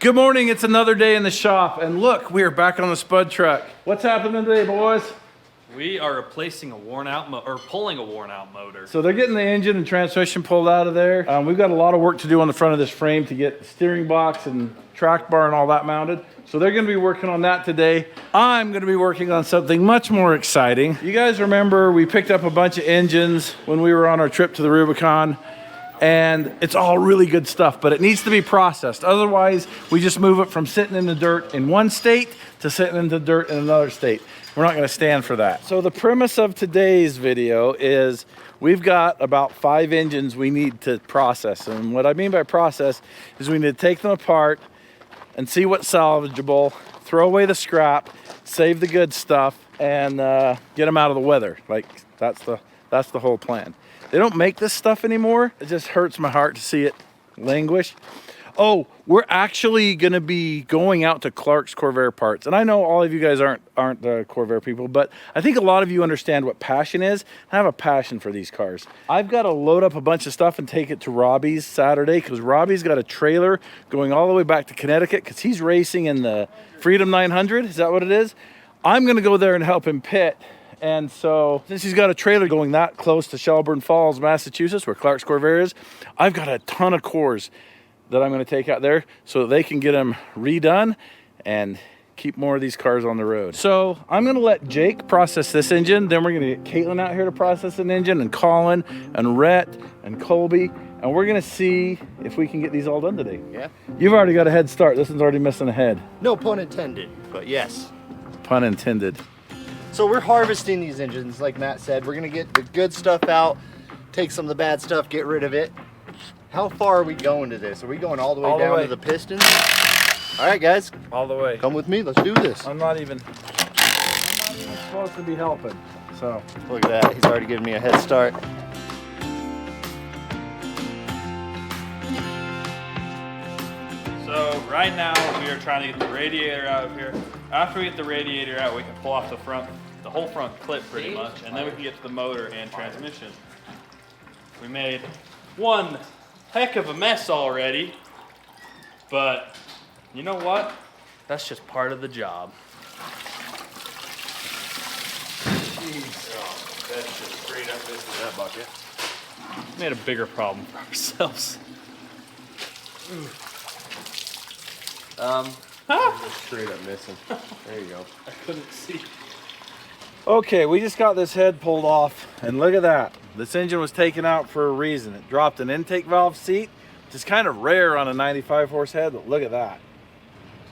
Good morning, it's another day in the shop, and look, we are back on the spud truck. What's happening today, boys? We are replacing a pulling a worn out motor. So they're getting the engine and transmission pulled out of there. We've got a lot of work to do on the front of this frame to get the steering box and track bar and all that mounted. So they're gonna be working on that today. I'm gonna be working on something much more exciting. You guys remember we picked up a bunch of engines when we were on our trip to the Rubicon, and it's all really good stuff, but it needs to be processed. Otherwise, we just move it from sitting in the dirt in one state to sitting in the dirt in another state. We're not gonna stand for that. So the premise of today's video is we've got about 5 engines we need to process. And what I mean by process is we need to take them apart and see what's salvageable, throw away the scrap, save the good stuff, and get them out of the weather. Like, that's the whole plan. They don't make this stuff anymore. It just hurts my heart to see it languish. Oh, we're actually gonna be going out to Clark's Corvair Parts. And I know all of you guys aren't Corvair people, but I think a lot of you understand what passion is. I have a passion for these cars. I've got to load up a bunch of stuff and take it to Robbie's Saturday, because Robbie's got a trailer going all the way back to Connecticut, because he's racing in the Freedom 900, is that what it is? I'm gonna go there and help him pit. And so, since he's got a trailer going that close to Shelburne Falls, Massachusetts, where Clark's Corvair is, I've got a ton of cores that I'm gonna take out there so that they can get them redone and keep more of these cars on the road. So I'm gonna let Jake process this engine, then we're gonna get Caitlin out here to process an engine, and Colin and Rhett and Colby, and we're gonna see if we can get these all done today. Yeah. You've already got a head start. This one's already missing a head. No pun intended, but yes. Pun intended. So we're harvesting these engines, like Matt said. We're gonna get the good stuff out, take some of the bad stuff, get rid of it. How far are we going to this? Are we going all the way down to the pistons? All right, guys. All the way. Come with me, let's do this. I'm not even supposed to be helping, so. Look at that, he's already giving me a head start. So right now we are trying to get the radiator out of here. After we get the radiator out, we can pull off the whole front clip pretty much, and then we can get to the motor and transmission. We made one heck of a mess already, but you know what? That's just part of the job. Jeez. Oh, that's just straight up missing that bucket. We made a bigger problem for ourselves. Just straight up missing. There you go. I couldn't see. Okay, we just got this head pulled off, and look at that. This engine was taken out for a reason. It dropped an intake valve seat, which is kind of rare on a 95 horse head, but look at that.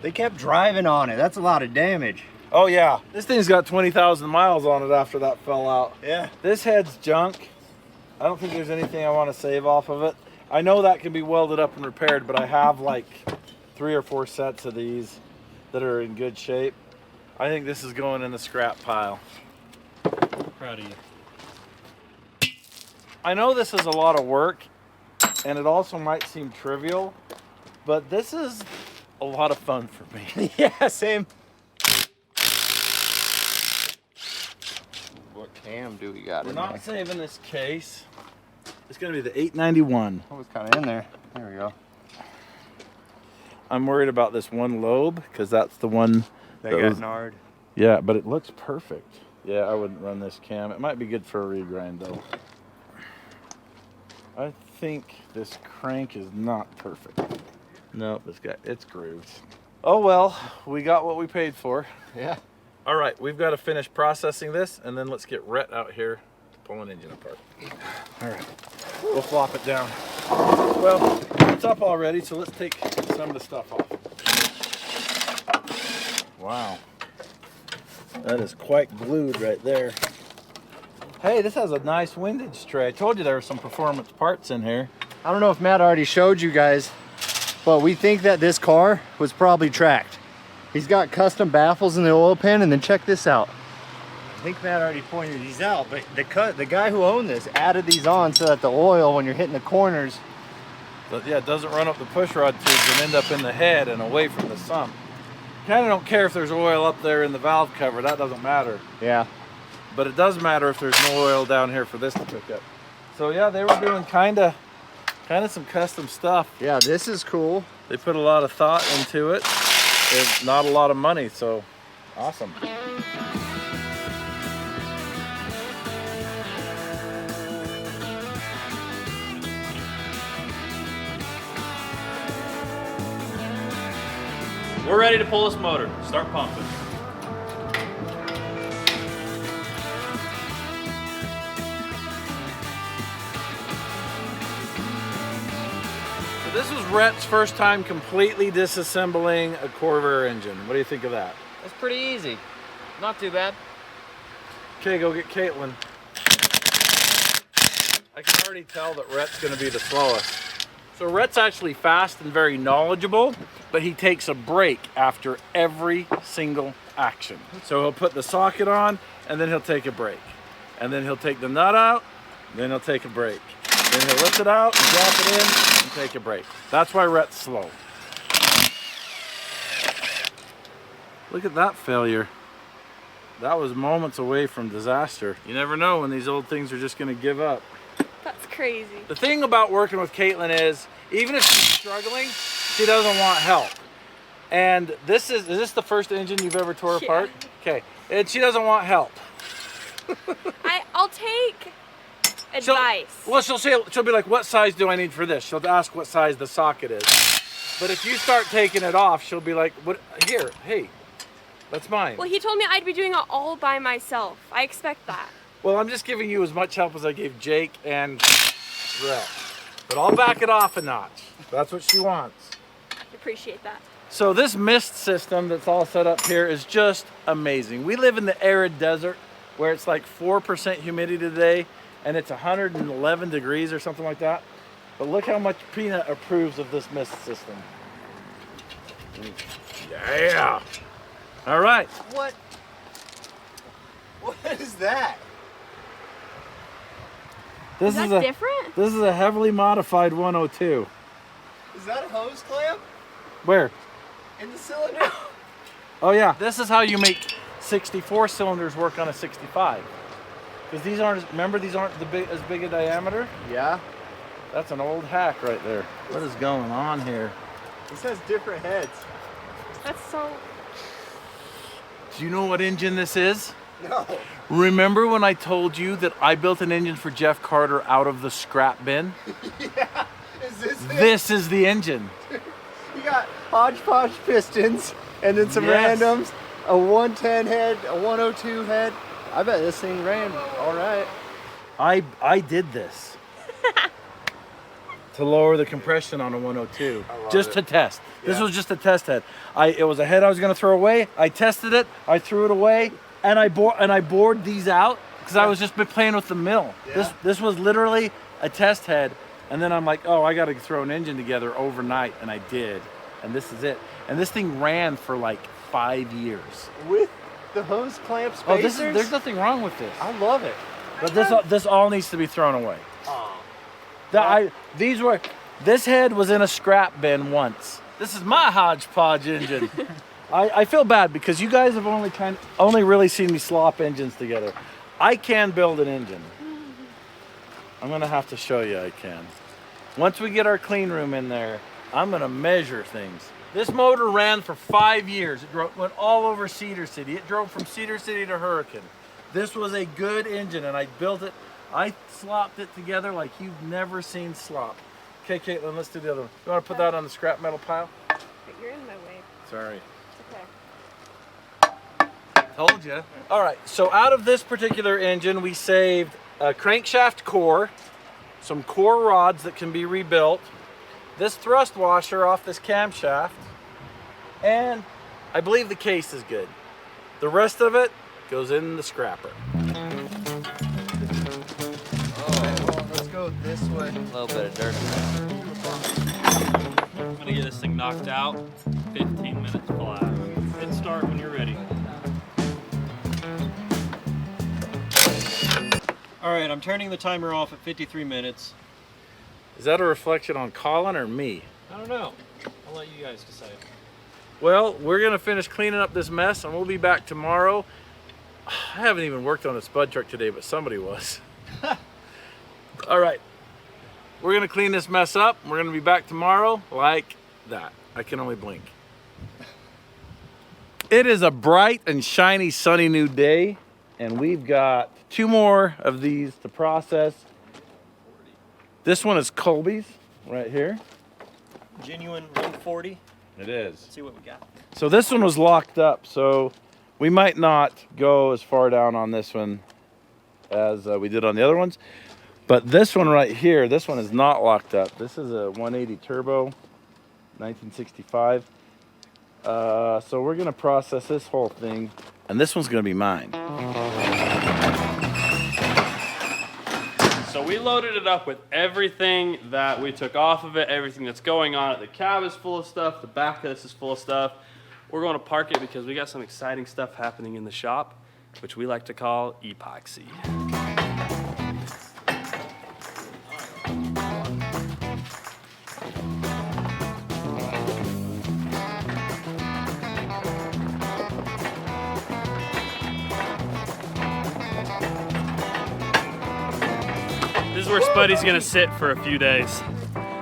They kept driving on it. That's a lot of damage. Oh yeah, this thing's got 20,000 miles on it after that fell out. Yeah. This head's junk. I don't think there's anything I want to save off of it. I know that can be welded up and repaired, but I have like 3 or 4 sets of these that are in good shape. I think this is going in the scrap pile. Proud of you. I know this is a lot of work, and it also might seem trivial, but this is a lot of fun for me. Yeah, same. What cam do we got We're in not there? saving this case. It's gonna be the 891. Oh, it's kind of in there. There we go. I'm worried about this one lobe, because that's the one That was, got gnarred. yeah, but it looks perfect. Yeah, I wouldn't run this cam. It might be good for a regrind though. I think this crank is not perfect. Nope, it's grooved. Oh well, we got what we paid for. Yeah. All right, we've got to finish processing this, and then let's get Rhett out here to pull an engine apart. All right, we'll flop it down. Well, it's up already, so let's take some of the stuff off. Wow, that is quite glued right there. Hey, this has a nice windage tray. I told you there were some performance parts in here. I don't know if Matt already showed you guys, but we think that this car was probably tracked. He's got custom baffles in the oil pan, and then check this out. I think Matt already pointed these out, but the guy who owned this added these on so that the oil, when you're hitting the corners, But yeah, it doesn't run up the push rod tubes and end up in the head and away from the sump. Kind of don't care if there's oil up there in the valve cover, that doesn't matter. yeah. But it does matter if there's no oil down here for this to pick up. So yeah, they were doing kind of some custom stuff. Yeah, this is cool. They put a lot of thought into it. It's not a lot of money, so awesome. We're ready to pull this motor. Start pumping. So this was Rhett's first time completely disassembling a Corvair engine. What do you think of that? That's pretty easy. Not too bad. Okay, go get Caitlin. I can already tell that Rhett's going to be the slowest. So Rhett's actually fast and very knowledgeable, but he takes a break after every single action. So he'll put the socket on, and then he'll take a break. And then he'll take the nut out, then he'll take a break. Then he'll lift it out and drop it in and take a break. That's why Rhett's slow. Look at that failure. That was moments away from disaster. You never know when these old things are just gonna give up. That's crazy. The thing about working with Caitlin is, even if she's struggling, she doesn't want help. And is this the first engine you've ever tore apart? Okay, and she doesn't want help. I'll take advice. She'll be like, what size do I need for this? She'll ask what size the socket is. But if you start taking it off, she'll be like, "What? Here, hey, that's mine." Well, he told me I'd be doing it all by myself. I expect that. Well, I'm just giving you as much help as I gave Jake and Rhett. But I'll back it off a notch. That's what she wants. I appreciate that. So this mist system that's all set up here is just amazing. We live in the arid desert where it's like 4% humidity today and it's 111 degrees or something like that. But look how much Peanut approves of this mist system. Yeah. All right. What? What is that? This Is that different? This is a heavily modified 102. Is that a hose clamp Where? in the cylinder? Oh yeah. This is how you make 64 cylinders work on a 65. Because these aren't, remember these aren't as big a diameter? Yeah. That's an old hack right there. What is going on here? This has different heads. That's so... Do you know what engine this is? No. Remember when I told you that I built an engine for Jeff Carter out of the scrap bin? Yeah. Is this it? This is the engine. You got hodgepodge pistons and then some Yes. randoms, a 110 head, a 102 head. I bet this thing ran all right. I did this to lower the compression on a 102, just to test. This was just a test head. It was a head I was going to throw away. I tested it. I threw it away, and I bored these out because I was just playing with the mill. Yeah. This was literally a test head, and then I'm like, oh, I got to throw an engine together overnight, and I did, and this is it. And this thing ran for like 5 years. With the hose clamp spacers? Oh, there's nothing wrong with this. I love it. But this all needs to be thrown away. Oh. This head was in a scrap bin once. This is my hodgepodge engine. I feel bad because you guys have only really seen me slop engines together. I can build an engine. I'm gonna have to show you I can. Once we get our clean room in there, I'm gonna measure things. This motor ran for 5 years. It went all over Cedar City. It drove from Cedar City to Hurricane. This was a good engine and I built it. I slopped it together like you've never seen slop. Okay, Caitlin, let's do the other one. You want to put that on the scrap metal pile? But you're in my way. Sorry. It's okay. Told you. All right, so out of this particular engine, we saved a crankshaft core, some core rods that can be rebuilt, this thrust washer off this camshaft, and I believe the case is good. The rest of it goes in the scrapper. Let's go this way. A little bit of dirt. I'm gonna get this thing knocked out. 15 minutes flat. Hit start when you're ready. All right, I'm turning the timer off at 53 minutes. Is that a reflection on Colin or me? I don't know. I'll let you guys decide. Well, we're gonna finish cleaning up this mess and we'll be back tomorrow. I haven't even worked on a spud truck today, but somebody was. All right, we're gonna clean this mess up. We're gonna be back tomorrow like that. I can only blink. It is a bright and shiny sunny new day, and we've got 2 more of these to process. This one is Colby's right here. Genuine 140. It is. Let's see what we got. So this one was locked up, so we might not go as far down on this one as we did on the other ones. But this one right here, this one is not locked up. This is a 180 turbo, 1965. So we're gonna process this whole thing, and this one's gonna be mine. So we loaded it up with everything that we took off of it, everything that's going on it. The cab is full of stuff, the back of this is full of stuff. We're going to park it because we got some exciting stuff happening in the shop, which we like to call epoxy. This is where Spuddy's gonna sit for a few days.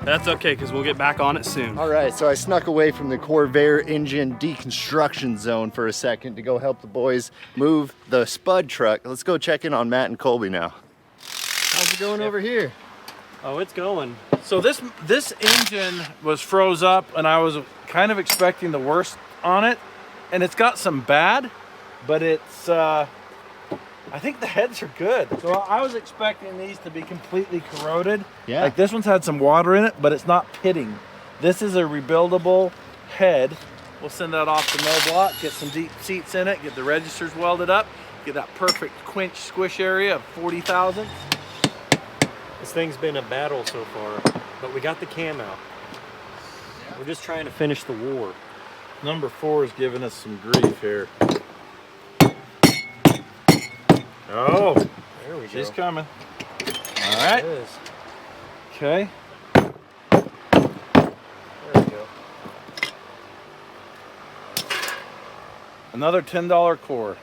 That's okay, because we'll get back on it soon. All right, so I snuck away from the Corvair engine deconstruction zone for a second to go help the boys move the spud truck. Let's go check in on Matt and Colby now. How's it going over here? Oh, it's going. So this engine was froze up, and I was kind of expecting the worst on it, and it's got some bad, but it's I think the heads are good. So I was expecting these to be completely corroded. Yeah. Like this one's had some water in it, but it's not pitting. This is a rebuildable head. We'll send that off to mill block, get some deep seats in it, get the registers welded up, get that perfect quench squish area of 40 thousandths. This thing's been a battle so far, but we got the cam out. We're just trying to finish the war. Number 4 is giving us some grief here. Oh, There we go. she's coming. All right. It is. Okay. There we go. Another $10 core.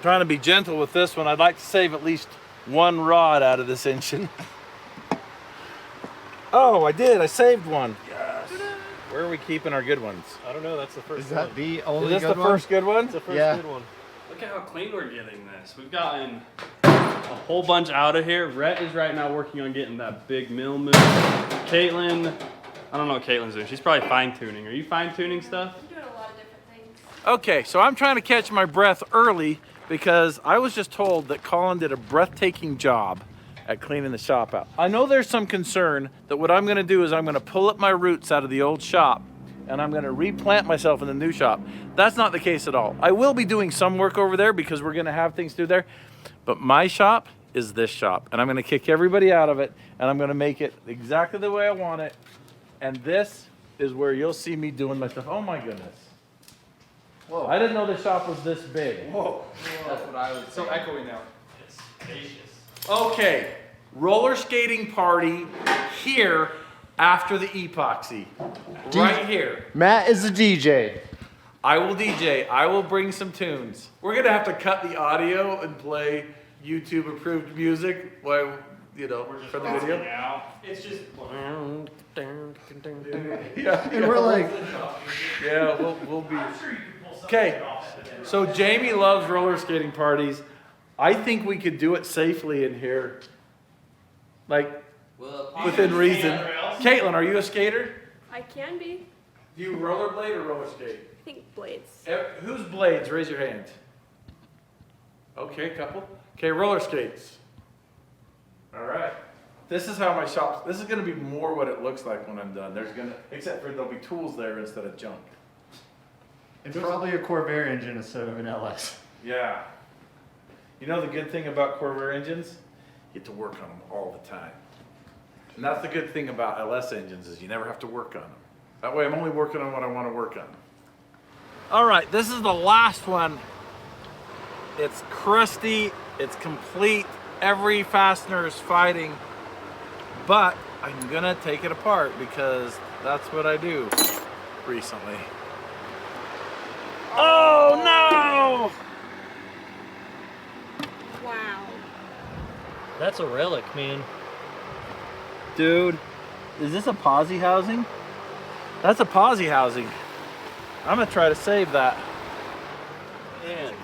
Trying to be gentle with this one. I'd like to save at least 1 rod out of this engine. Oh, I did. I saved one. Yes. Where are we keeping our good ones? I don't know. That's the first Is that one. the only Is this good the one? first good one? That's the first Yeah. good one. Look at how clean we're getting this. We've gotten a whole bunch out of here. Rhett is right now working on getting that big mill move. Caitlin, I don't know what Caitlin's doing. She's probably fine tuning. Are you fine tuning stuff? I'm doing a lot of different things. Okay, so I'm trying to catch my breath early because I was just told that Colin did a breathtaking job at cleaning the shop out. I know there's some concern that what I'm gonna do is I'm gonna pull up my roots out of the old shop and I'm gonna replant myself in the new shop. That's not the case at all. I will be doing some work over there because we're gonna have things to do there, but my shop is this shop and I'm gonna kick everybody out of it and I'm gonna make it exactly the way I want it. And this is where you'll see me doing my stuff. Oh my goodness. Whoa. I didn't know the shop was this big. Whoa. That's what I was. So echoey now. It's spacious. Okay, roller skating party here after the epoxy. Right here. Matt is the DJ. I will DJ. I will bring some tunes. We're gonna have to cut the audio and play YouTube approved music while, you know, for the video. Now, it's just. Yeah, And we're like, yeah, we'll be. Okay, so Jamie loves roller skating parties. I think we could do it safely in here. Like, within reason. Caitlin, are you a skater? I can be. Do you rollerblade or roller skate? I think blades. Who's blades? Raise your hand. Okay, couple. Okay, roller skates. All right. This is how my shop, this is gonna be more what it looks like when I'm done. Except for there'll be tools there instead of junk. it's probably a Corvair engine instead of an LS. Yeah. You know the good thing about Corvair engines? You get to work on them all the time. And that's the good thing about LS engines is you never have to work on them. That way I'm only working on what I want to work on. All right, this is the last one. It's crusty, it's complete, every fastener is fighting, but I'm gonna take it apart because that's what I do recently. Oh no! Wow. That's a relic, man. Dude, is this a posi housing? That's a posi housing. I'm gonna try to save that. Man.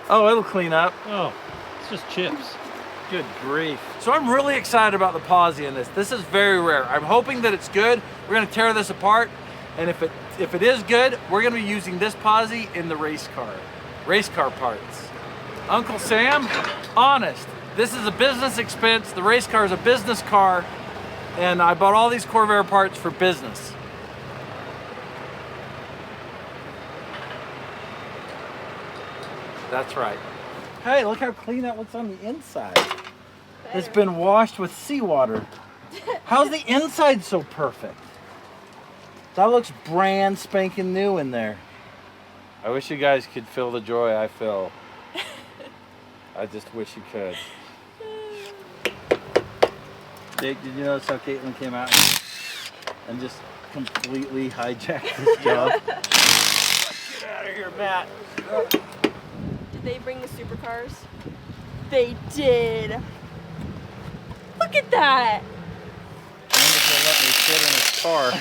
Oh, it'll clean up. Oh, it's just chips. Good grief. So I'm really excited about the posi in this. This is very rare. I'm hoping that it's good. We're gonna tear this apart. And if it is good, we're gonna be using this posi in the race car parts. Uncle Sam, honest, this is a business expense. The race car is a business car. And I bought all these Corvair parts for business. That's right. Hey, look how clean that looks on the inside. It's been washed with seawater. How's the inside so perfect? That looks brand spanking new in there. I wish you guys could feel the joy I feel. I just wish you could. Dick, did you notice how Caitlin came out and just completely hijacked this job? Get out of here, Matt. Did they bring the supercars? They did. Look at that. I wonder if they'll let me sit in his car.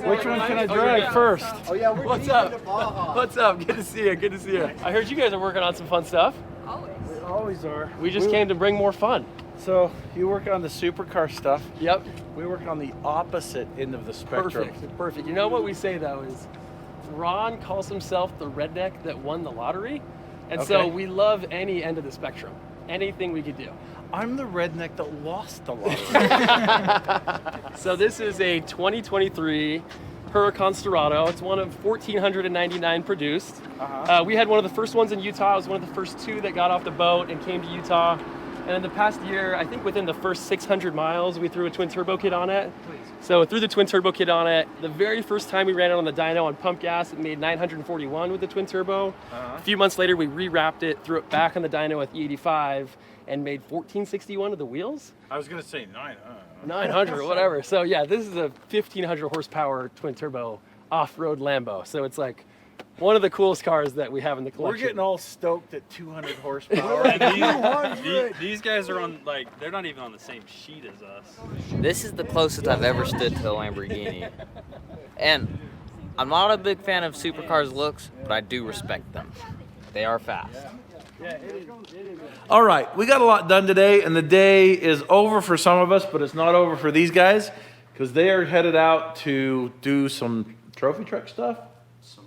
Which one can I drive first? Oh yeah, we're What's deep up? into Baja. What's up? Good to see you. Good to see you. I heard you guys are working on some fun stuff. Always. We always are. We just came to bring more fun. So you work on the supercar stuff. Yep. We work on the opposite end of the spectrum. Perfect. Perfect. You know what we say though is Ron calls himself the redneck that won the lottery. And so Okay. we love any end of the spectrum. Anything we could do. I'm the redneck that lost the lottery. So this is a 2023 Huracan Silverado. It's one of 1,499 produced. We had one of the first ones in Utah. I was one of the first two that got off the boat and came to Utah. And in the past year, I think within the first 600 miles, we threw a twin turbo kit on it. So threw the twin turbo kit on it. The very first time we ran it on the dyno on pump gas, it made 941 with the twin turbo. A few months later, we rewrapped it, threw it back on the dyno with E85, and made 1461 with the wheels. I was gonna say 900 or whatever. So yeah, this is a 1,500 horsepower twin turbo off-road Lambo. So it's like one of the coolest cars that we have in the collection. We're getting all stoked at 200 horsepower. And these guys are on, like, they're not even on the same sheet as us. This is the closest I've ever stood to a Lamborghini. And I'm not a big fan of supercars' looks, but I do respect them. They are fast. All right, we got a lot done today, and the day is over for some of us, but it's not over for these guys because they are headed out to do some trophy truck stuff,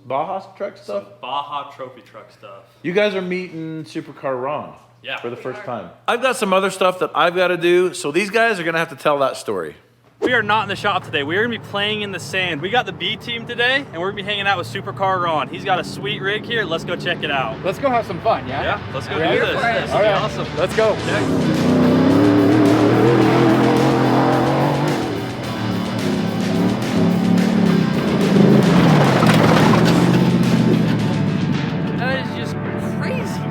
Baja truck stuff. Baja trophy truck stuff. You guys are meeting Supercar Ron for the we first time. I've got some other stuff that I've got to do, so these guys are going to have to tell that story. We are not in the shop today. We're gonna be playing in the sand. We got the B team today, and we're gonna be hanging out with Supercar Ron. He's got a sweet rig here. Let's go check it out. Let's go have some fun, yeah? Yeah, let's go do Ready? this. This will be awesome. Let's go. That is just crazy.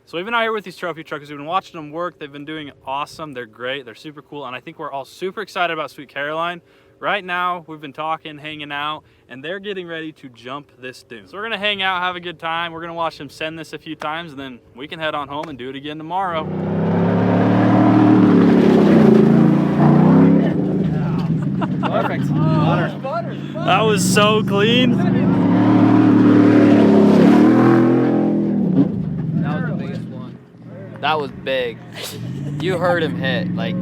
So we've been out here with these trophy truckers. We've been watching them work. They've been doing awesome. They're great. They're super cool. And I think we're all super excited about Sweet Caroline. Right now, we've been talking, hanging out, and they're getting ready to jump this dune. So we're gonna hang out, have a good time. We're gonna watch them send this a few times, and then we can head on home and do it again tomorrow. Perfect. That was so clean. That was the biggest one. That was big. You heard him hit. Like,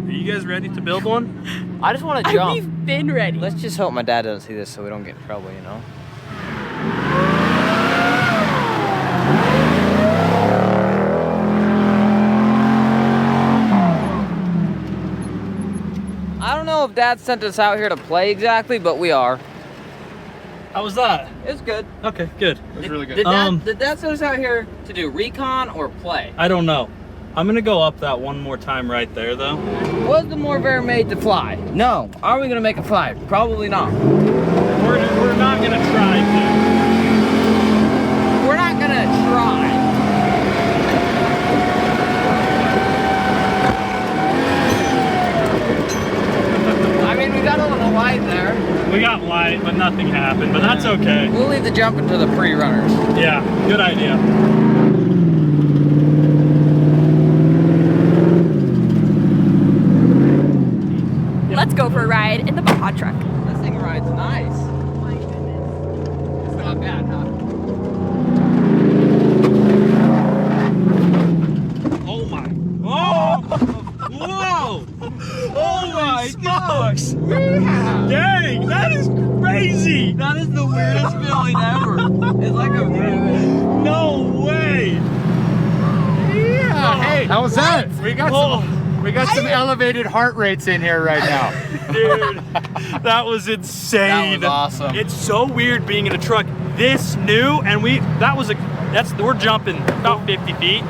Are you guys ready to build one? I just want to jump. We've been ready. Let's just hope my dad doesn't see this so we don't get in trouble, you know? I don't know if Dad sent us out here to play exactly, but we are. How was that? It's good. Okay, good. It was really good. Did Dad send us out here to do recon or play? I don't know. I'm gonna go up that one more time right there, though. Was the MORR made to fly? No. Are we gonna make it fly? Probably not. We're not gonna try to. We're not gonna try. light there. We got light, but nothing happened, but that's okay. We'll leave the jumping to the pre-runners. Yeah, good idea. Let's go for a ride in the Baja truck. This thing rides nice. My goodness. It's not bad, huh? Oh my. Oh! Whoa! Oh my smokes! Dang, that is crazy! That is the weirdest feeling ever. It's like a... No way! Yeah. Hey, how was that? We got some elevated heart rates in here right now. Dude, that was insane. That was awesome. It's so weird being in a truck this new, and we're jumping about 50 feet.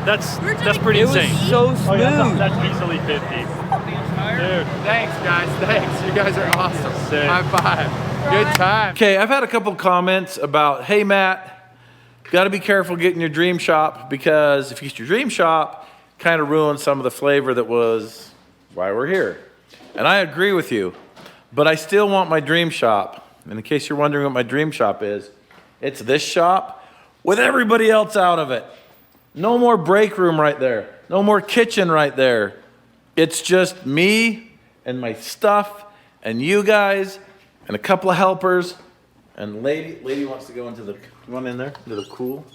That's pretty It was insane. so smooth. Oh yeah, that's easily 50. Dude, Thanks, guys. Thanks. You guys are awesome. Sick. High five. Good time. Okay, I've had a couple comments about, hey Matt, got to be careful getting your dream shop, because if you get your dream shop, kind of ruins some of the flavor that was why we're here. And I agree with you, but I still want my dream shop. And in case you're wondering what my dream shop is, it's this shop with everybody else out of it. No more break room right there. No more kitchen right there. It's just me and my stuff and you guys and a couple of helpers. And lady wants to go into the, you want in there, into the cool?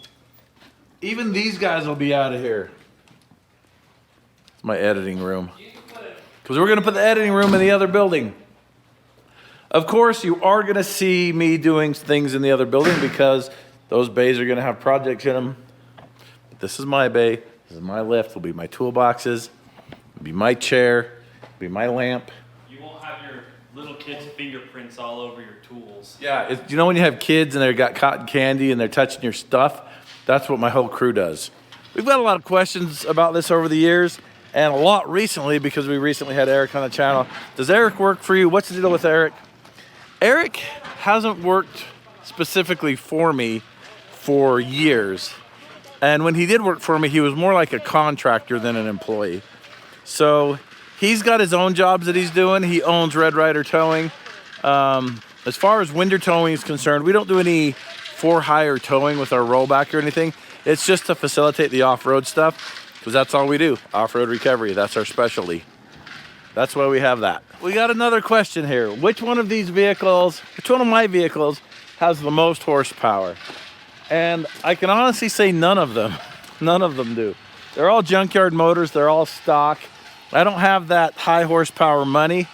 Even these guys will be out of here. It's my editing room. Because we're going to put the editing room in the other building. Of course, you are going to see me doing things in the other building because those bays are going to have projects in them. But this is my bay. This is my lift. Will be my toolboxes. Will be my chair. Will be my lamp. You won't have your little kids' fingerprints all over your tools. Yeah, you know when you have kids and they've got cotton candy and they're touching your stuff? That's what my whole crew does. We've got a lot of questions about this over the years, and a lot recently because we recently had Eric on the channel. Does Eric work for you? What's the deal with Eric? Eric hasn't worked specifically for me for years. And when he did work for me, he was more like a contractor than an employee. So he's got his own jobs that he's doing. He owns Red Ryder Towing. As far as winter towing is concerned, we don't do any for-hire towing with our rollback or anything. It's just to facilitate the off-road stuff, because that's all we do, off-road recovery. That's our specialty. That's why we have that. We got another question here. Which one of these vehicles, which one of my vehicles has the most horsepower? And I can honestly say none of them. None of them do. They're all junkyard motors. They're all stock. I don't have that high horsepower money.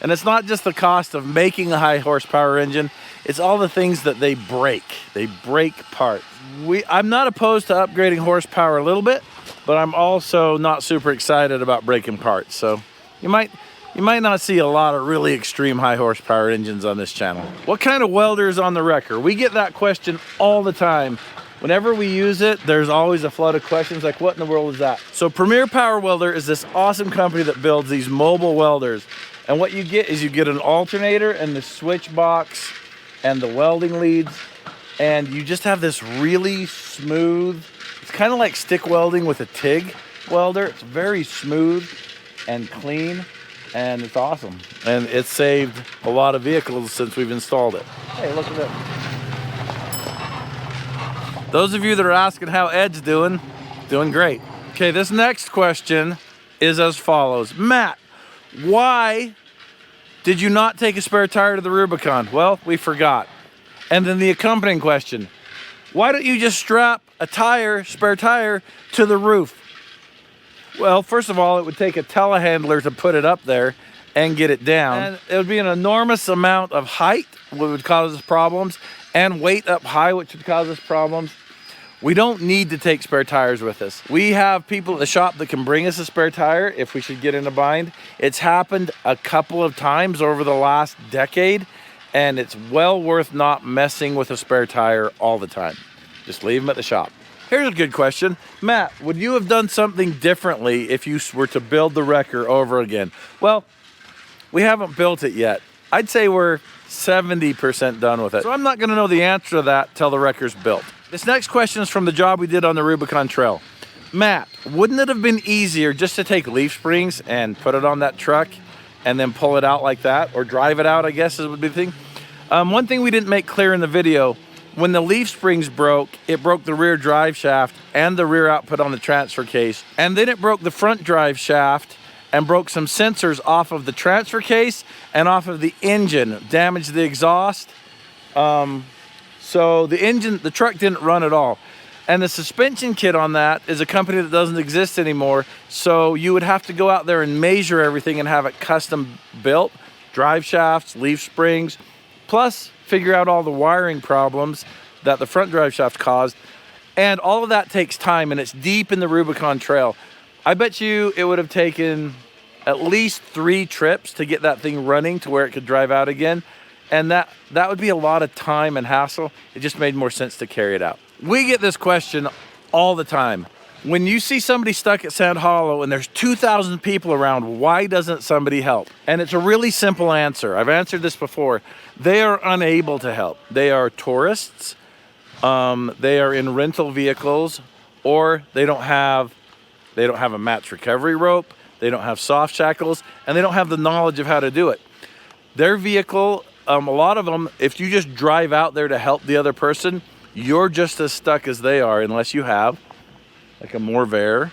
And it's not just the cost of making a high horsepower engine. It's all the things that they break. They break parts. I'm not opposed to upgrading horsepower a little bit, but I'm also not super excited about breaking parts. So you might not see a lot of really extreme high horsepower engines on this channel. What kind of welder is on the wrecker? We get that question all the time. Whenever we use it, there's always a flood of questions like, what in the world is that? So Premier Power Welder is this awesome company that builds these mobile welders. And what you get is you get an alternator and the switch box and the welding leads. And you just have this really smooth, it's kind of like stick welding with a TIG welder. It's very smooth and clean. And it's awesome. And it's saved a lot of vehicles since we've installed it. Hey, look at that. Those of you that are asking how Ed's doing great. Okay, this next question is as follows. Matt, why did you not take a spare tire to the Rubicon? Well, we forgot. And then the accompanying question, why don't you just strap a spare tire to the roof? Well, first of all, it would take a telehandler to put it up there and get it down. And it would be an enormous amount of height, which would cause us problems, and weight up high, which would cause us problems. We don't need to take spare tires with us. We have people at the shop that can bring us a spare tire if we should get in a bind. It's happened a couple of times over the last decade, and it's well worth not messing with a spare tire all the time. Just leave them at the shop. Here's a good question. Matt, would you have done something differently if you were to build the wrecker over again? Well, we haven't built it yet. I'd say we're 70% done with it. So I'm not gonna know the answer to that till the wrecker's built. This next question is from the job we did on the Rubicon Trail. Matt, wouldn't it have been easier just to take leaf springs and put it on that truck and then pull it out like that, or drive it out, I guess is would be the thing. One thing we didn't make clear in the video, when the leaf springs broke, it broke the rear drive shaft and the rear output on the transfer case. And then it broke the front drive shaft and broke some sensors off of the transfer case and off of the engine, damaged the exhaust. So the truck didn't run at all. And the suspension kit on that is a company that doesn't exist anymore. So you would have to go out there and measure everything and have it custom built. Drive shafts, leaf springs, plus figure out all the wiring problems that the front drive shaft caused. And all of that takes time, and it's deep in the Rubicon Trail. I bet you it would have taken at least 3 trips to get that thing running to where it could drive out again. And that would be a lot of time and hassle. It just made more sense to carry it out. We get this question all the time. When you see somebody stuck at Sand Hollow and there's 2,000 people around, why doesn't somebody help? And it's a really simple answer. I've answered this before. They are unable to help. They are tourists, they are in rental vehicles, or they don't have a match recovery rope, they don't have soft shackles, and they don't have the knowledge of how to do it. Their vehicle, a lot of them, if you just drive out there to help the other person, you're just as stuck as they are, unless you have like a MORR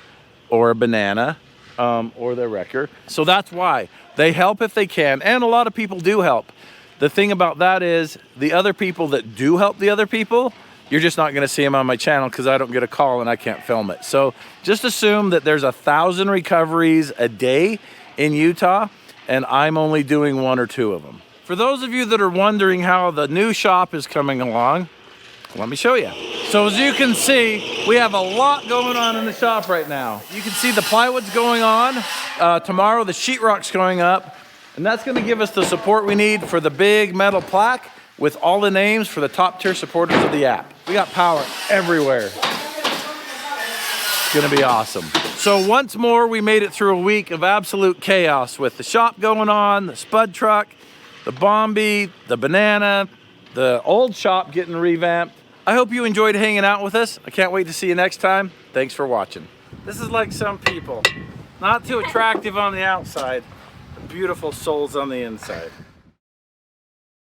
or a banana or the wrecker. So that's why they help if they can, and a lot of people do help. The thing about that is the other people that do help the other people, you're just not gonna see them on my channel because I don't get a call and I can't film it. So just assume that there's 1,000 recoveries a day in Utah, and I'm only doing 1 or 2 of them. For those of you that are wondering how the new shop is coming along, let me show you. So as you can see, we have a lot going on in the shop right now. You can see the plywood's going on. Tomorrow the sheetrock's going up, and that's gonna give us the support we need for the big metal plaque with all the names for the top tier supporters of the app. We got power everywhere. It's gonna be awesome. So once more, we made it through a week of absolute chaos with the shop going on, the spud truck, the Bombi, the banana, the old shop getting revamped. I hope you enjoyed hanging out with us. I can't wait to see you next time. Thanks for watching. This is like some people. Not too attractive on the outside, but beautiful souls on the inside.